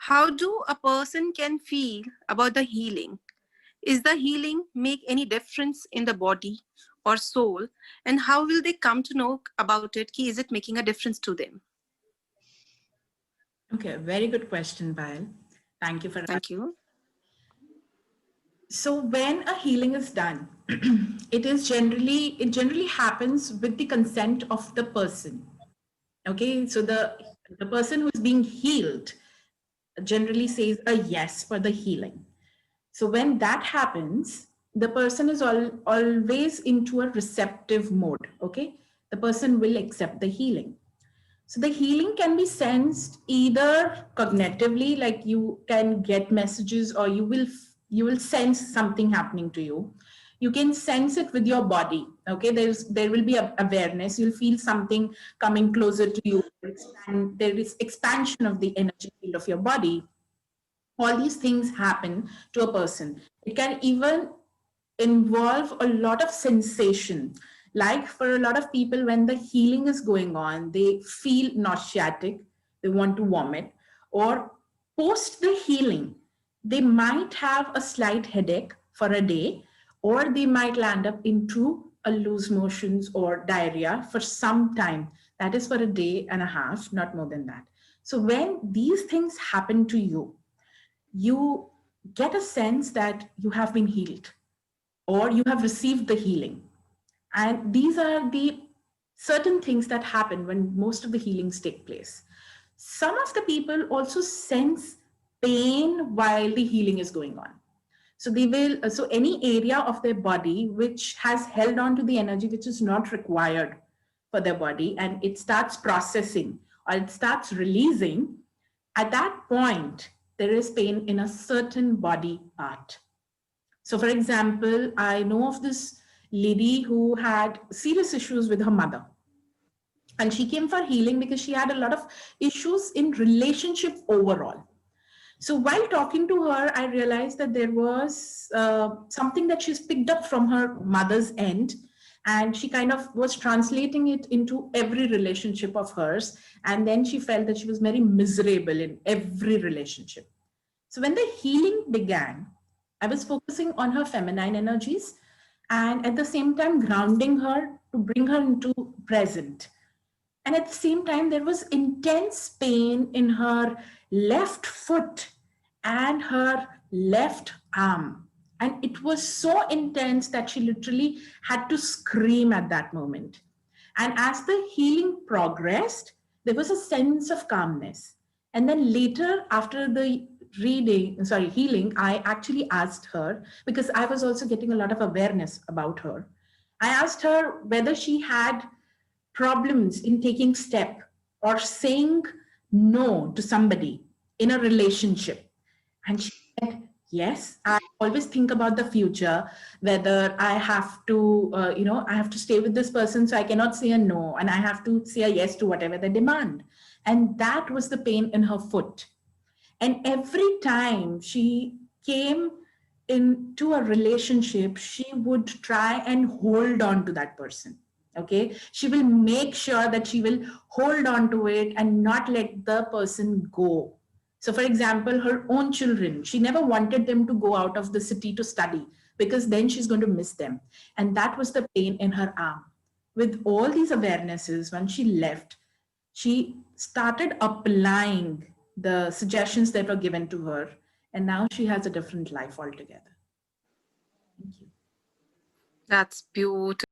How do a person can feel about the healing? Is the healing make any difference in the body or soul? And how will they come to know about it? Is it making a difference to them? Okay, very good question, Payal. Thank you for asking. Thank you. So when a healing is done, it generally happens with the consent of the person. Okay, so the person who is being healed generally says a yes for the healing. So when that happens, the person is always into a receptive mode. Okay, the person will accept the healing. So the healing can be sensed either cognitively, like you can get messages, or you will sense something happening to you. You can sense it with your body. Okay, there will be a awareness. You'll feel something coming closer to you. And there is expansion of the energy field of your body. All these things happen to a person. It can even involve a lot of sensation. Like for a lot of people, when the healing is going on, they feel nauseatic, they want to vomit, or post the healing, they might have a slight headache for a day, or they might land up into a loose motions or diarrhea for some time. That is for a day and a half, not more than that. So when these things happen to you get a sense that you have been healed or you have received the healing. And these are the certain things that happen when most of the healings take place. Some of the people also sense pain while the healing is going on. So they will, so any area of their body which has held on to the energy which is not required for their body, and it starts processing or it starts releasing, at that point, there is pain in a certain body part. So, for example, I know of this lady who had serious issues with her mother. And she came for healing because she had a lot of issues in relationship overall. So while talking to her, I realized that there was something that she's picked up from her mother's end. And she kind of was translating it into every relationship of hers. And then she felt that she was very miserable in every relationship. So when the healing began, I was focusing on her feminine energies and at the same time grounding her to bring her into present. And at the same time, there was intense pain in her left foot and her left arm. And it was so intense that she literally had to scream at that moment. And as the healing progressed, there was a sense of calmness. And then later, after the healing, I actually asked her, because I was also getting a lot of awareness about her. I asked her whether she had problems in taking step or saying no to somebody in a relationship. And she said, yes, I always think about the future, whether I have to, I have to stay with this person, so I cannot say a no, and I have to say a yes to whatever they demand. And that was the pain in her foot. And every time she came into a relationship, she would try and hold on to that person. Okay. She will make sure that she will hold on to it and not let the person go. So, for example, her own children, she never wanted them to go out of the city to study because then she's going to miss them. And that was the pain in her arm. With all these awarenesses, when she left, she started applying the suggestions that were given to her, and now she has a different life altogether. Thank you. That's beautiful.